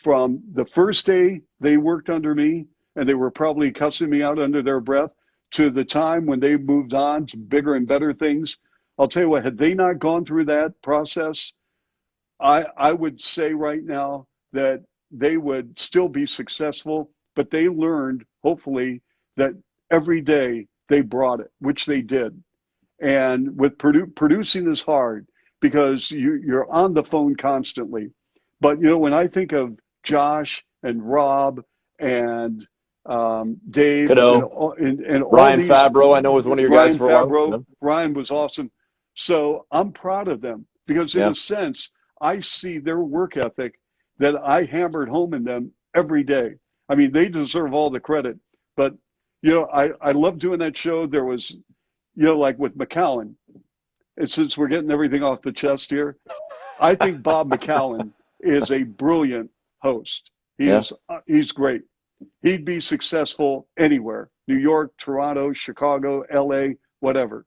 from the first day they worked under me, and they were probably cussing me out under their breath, to the time when they moved on to bigger and better things. I'll tell you what, had they not gone through that process, I would say right now that they would still be successful, but they learned, hopefully, that every day they brought it, which they did. And with producing is hard because you're on the phone constantly. But, you know, when I think of Josh and Rob and Dave and all Ryan these, Fabro, I know, was one of your guys for a while. Ryan was awesome. So I'm proud of them because in a sense, I see their work ethic that I hammered home in them every day. I mean, they deserve all the credit. But, you know, I love doing that show. There was, you know, like with McCowan, and since we're getting everything off the chest here, I think Bob McCowan is a brilliant host. He's great. He'd be successful anywhere, New York, Toronto, Chicago, LA, whatever.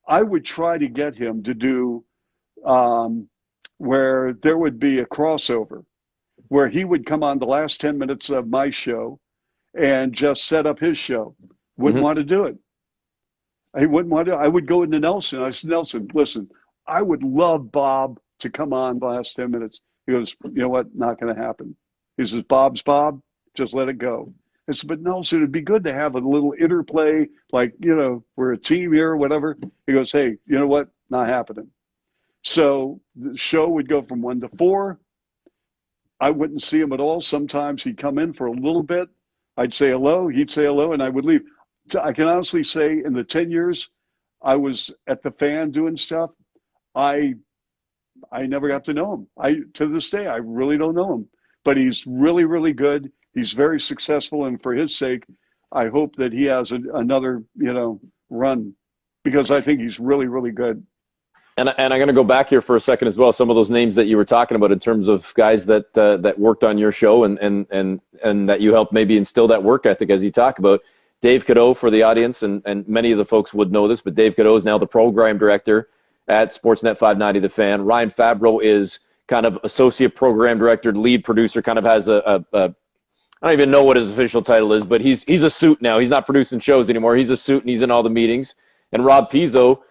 I would try to get him to do where there would be a crossover, where he would come on the last 10 minutes of my show and just set up his show. Wouldn't want to do it. He wouldn't want to. I would go into Nelson. I said, Nelson, listen, I would love Bob to come on the last 10 minutes. He goes, you know what? Not going to happen. He says, Bob's Bob. Just let it go. I said, but Nelson, it'd be good to have a little interplay, like, you know, we're a team here, whatever. He goes, hey, you know what? Not happening. So the show would go from 1-4. I wouldn't see him at all. Sometimes he'd come in for a little bit. I'd say hello. He'd say hello, and I would leave. I can honestly say in the 10 years I was at the Fan doing stuff, I never got to know him. To this day, I really don't know him. But he's really, really good. He's very successful, and for his sake, I hope that he has another, you know, run, because I think he's really, really good. And I'm going to go back here for a second as well. Some of those names that you were talking about in terms of guys that worked on your show and that you helped maybe instill that work ethic, as you talk about. Dave Cadeau, for the audience, and many of the folks would know this, but Dave Cadeau is now the program director at Sportsnet 590 The Fan. Ryan Fabro is kind of associate program director, lead producer, kind of has I don't even know what his official title is, but he's a suit now. He's not producing shows anymore. He's a suit, and he's in all the meetings. And Rob Pizzo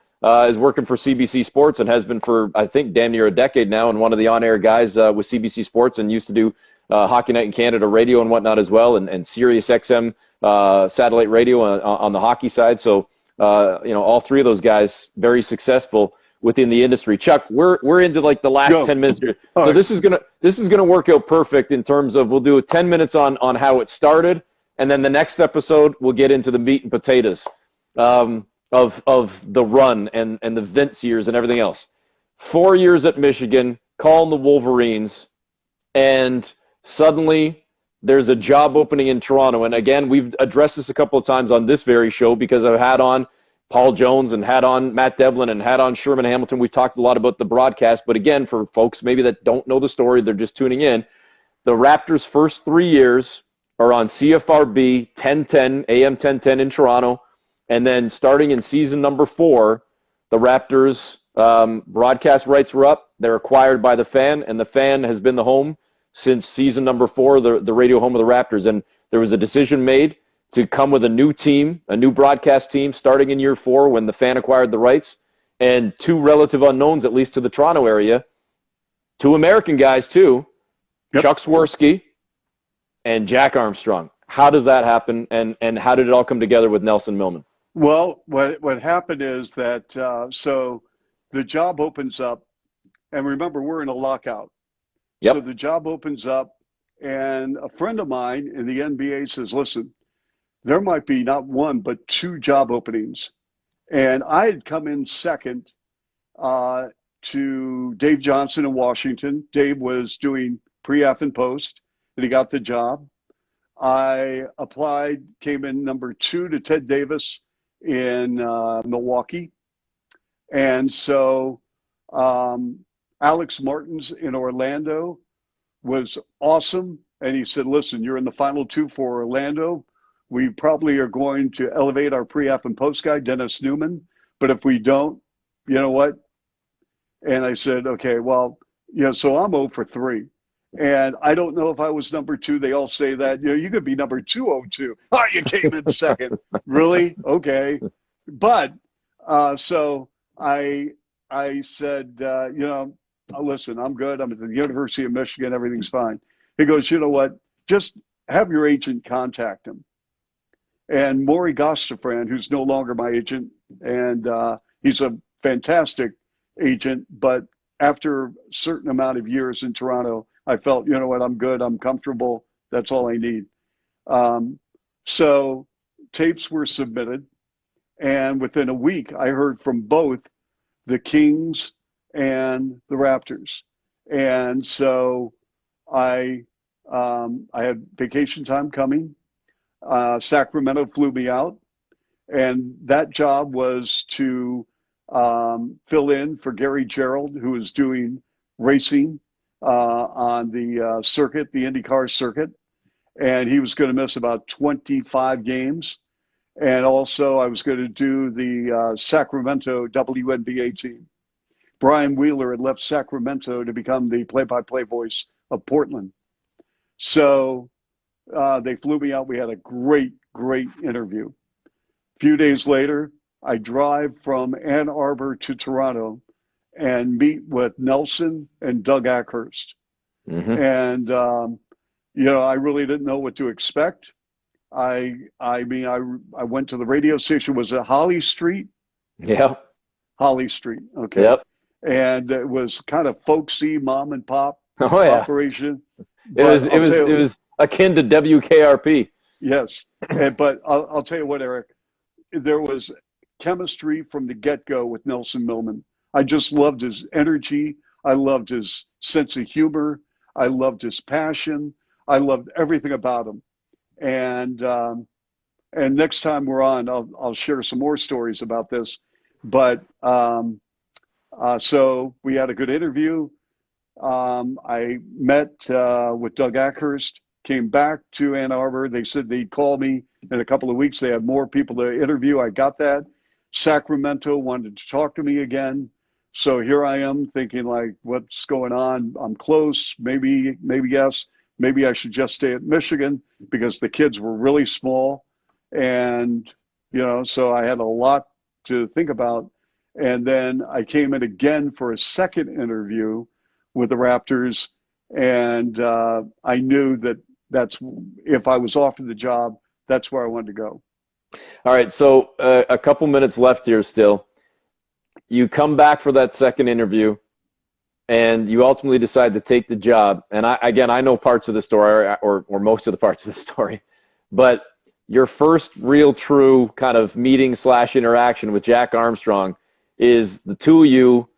is working for CBC Sports and has been for, I think, damn near a decade now, and one of the on-air guys with CBC Sports, and used to do Hockey Night in Canada radio and whatnot as well, and Sirius XM satellite radio on the hockey side. So, you know, all three of those guys very successful within the industry. Chuck, we're into like the last 10 minutes here. So this is gonna work out perfect in terms of, we'll do 10 minutes on how it started, and then the next episode we'll get into the meat and potatoes of the run and the Vince years and everything else. 4 years at Michigan, calling the Wolverines, and suddenly there's a job opening in Toronto. And again, we've addressed this a couple of times on this very show because I've had on Paul Jones and had on Matt Devlin and had on Sherman Hamilton. We've talked a lot about the broadcast. But again, for folks maybe that don't know the story, they're just tuning in. The Raptors' first 3 years are on CFRB 1010, AM 1010 in Toronto. And then starting in season number 4, the Raptors broadcast rights were up. They're acquired by the Fan, and the Fan has been the home since season number 4, the radio home of the Raptors. And there was a decision made to come with a new team, a new broadcast team, starting in year 4 when the Fan acquired the rights, and 2 relative unknowns, at least to the Toronto area, 2 American guys too, Yep. Chuck Swirsky and Jack Armstrong. How does that happen, and how did it all come together with Nelson Millman? Well, what happened is that so the job opens up, and remember, we're in a lockout. Yep. So the job opens up, and a friend of mine in the NBA says, listen, there might be not 1, but 2 job openings. And I had come in second to Dave Johnson in Washington. Dave was doing pre-aff and post, and he got the job. I applied, came in number 2 to Ted Davis in Milwaukee. And so Alex Martins in Orlando was awesome. And he said, listen, you're in the final 2 for Orlando. We probably are going to elevate our pre-app and post guy, Dennis Newman. But if we don't, you know what? And I said, okay, well, so I'm 0 for 3. And I don't know if I was number 2. They all say that, you could be number 202. Oh, you came in second. Really? Okay. But so I said, listen, I'm good. I'm at the University of Michigan. Everything's fine. He goes, you know what? Just have your agent contact him. And Maury Gostafran, who's no longer my agent, and he's a fantastic agent, but after a certain amount of years in Toronto, I felt, you know what, I'm good, I'm comfortable, that's all I need. So tapes were submitted, and within a week, I heard from both the Kings and the Raptors. And so I had vacation time coming. Sacramento flew me out, and that job was to fill in for Gary Gerald, who was doing racing on the circuit, the IndyCar circuit, and he was going to miss about 25 games. And also I was going to do the Sacramento WNBA team. Brian Wheeler had left Sacramento to become the play-by-play voice of Portland. So they flew me out. We had a great interview. A few days later, I drive from Ann Arbor to Toronto and meet with Nelson and Doug Ackhurst. Mm-hmm. And, I really didn't know what to expect. I went to the radio station. Was it Holly Street? Yeah. Holly Street. Okay. Yep. And it was kind of folksy mom and pop operation. It was akin to WKRP. Yes. But I'll tell you what, Eric, there was chemistry from the get-go with Nelson Millman. I just loved his energy. I loved his sense of humor. I loved his passion. I loved everything about him. And next time we're on, I'll share some more stories about this. But so we had a good interview. I met with Doug Ackhurst, came back to Ann Arbor. They said they'd call me in a couple of weeks. They had more people to interview. I got that. Sacramento wanted to talk to me again. So here I am thinking, like, what's going on? I'm close. Maybe yes. Maybe I should just stay at Michigan because the kids were really small. And, so I had a lot to think about. And then I came in again for a second interview with the Raptors. And I knew that's if I was offered the job, that's where I wanted to go. All right. So a couple minutes left here still. You come back for that second interview, and you ultimately decide to take the job. And I know parts of the story, or most of the parts of the story, but your first real true kind of meeting / interaction with Jack Armstrong is the two of you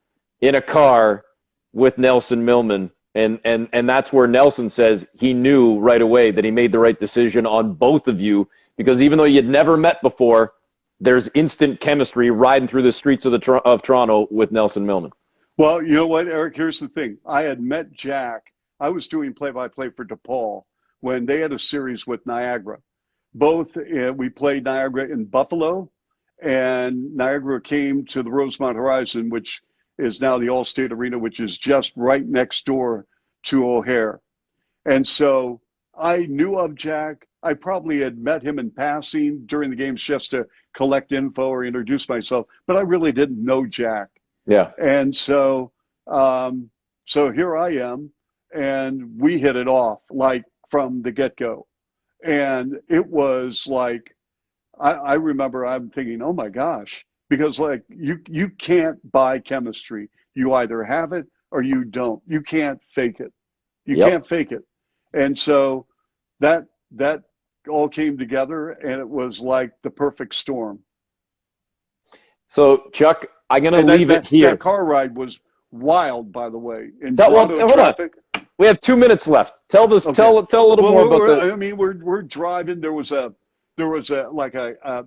in a car with Nelson Millman And that's where Nelson says he knew right away that he made the right decision on both of you, because even though you'd never met before, there's instant chemistry riding through the streets of Toronto with Nelson Millman. Well, you know what, Eric? Here's the thing. I had met Jack. I was doing play-by-play for DePaul when they had a series with Niagara. Both we played Niagara in Buffalo, and Niagara came to the Rosemont Horizon, which is now the Allstate Arena, which is just right next door to O'Hare. And so I knew of Jack. I probably had met him in passing during the games just to collect info or introduce myself, but I really didn't know Jack. Yeah. And so, so here I am, and we hit it off like from the get-go. And it was like, I remember I'm thinking, oh my gosh, because like you can't buy chemistry. You either have it or you don't. You can't fake it. You can't fake it. And so that all came together, and it was like the perfect storm. So Chuck, I'm going to leave it here. That car ride was wild, by the way. In hold on. We have 2 minutes left. Tell this. Okay. Tell a little more about that. I mean, we're driving. There was a like a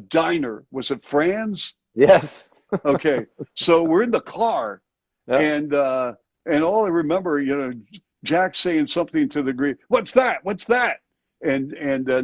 diner. Was it Fran's? Yes. Okay. So we're in the car, and all I remember, Jack saying something to the degree, "What's that? What's that?" And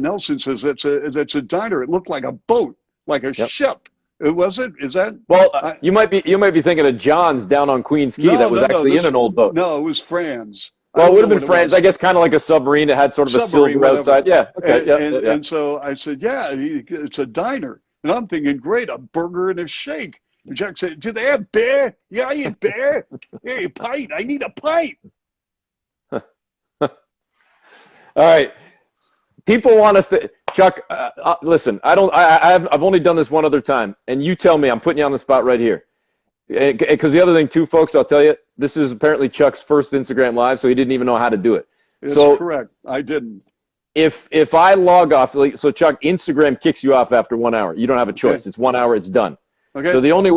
Nelson says, "That's a diner. It looked like a boat, like a ship." Was it? Is that? Well, you might be thinking of John's down on Queens Quay that was actually in an old boat. No, it was Fran's. Well, it would have been Fran's. I guess kind of like a submarine. It had sort of a silver outside. Yeah. Okay. And so I said, yeah, it's a diner. And I'm thinking, great, a burger and a shake. And Jack said, do they have beer? Yeah, I eat beer. Hey, a pint. I need a pint. All right. People want us to, Chuck, listen, I've only done this one other time, and you tell me, I'm putting you on the spot right here. Because the other thing too, folks, I'll tell you, this is apparently Chuck's first Instagram Live, so he didn't even know how to do it. That's correct. I didn't. If I log off, so Chuck, Instagram kicks you off after 1 hour. You don't have a choice. Okay. It's 1 hour. It's done. Okay. So the only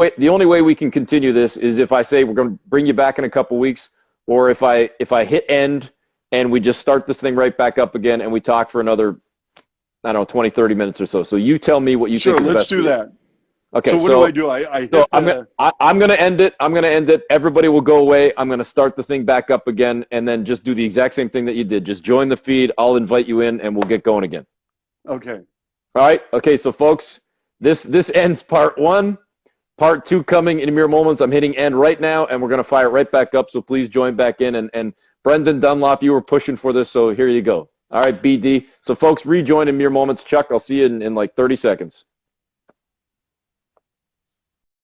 way we can continue this is if I say we're going to bring you back in a couple weeks, or if I hit end and we just start this thing right back up again and we talk for another, I don't know, 20, 30 minutes or so. So you tell me what you think is best. Let's do that. Okay. So what do I do? I'm going to end it. I'm going to end it. Everybody will go away. I'm going to start the thing back up again, and then just do the exact same thing that you did. Just join the feed. I'll invite you in, and we'll get going again. Okay. All right. Okay. So folks, this ends part 1. Part 2 coming in mere moments. I'm hitting end right now, and we're going to fire it right back up. So please join back in. And Brendan Dunlop, you were pushing for this, so here you go. All right, BD. So folks, rejoin in mere moments. Chuck, I'll see you in like 30 seconds.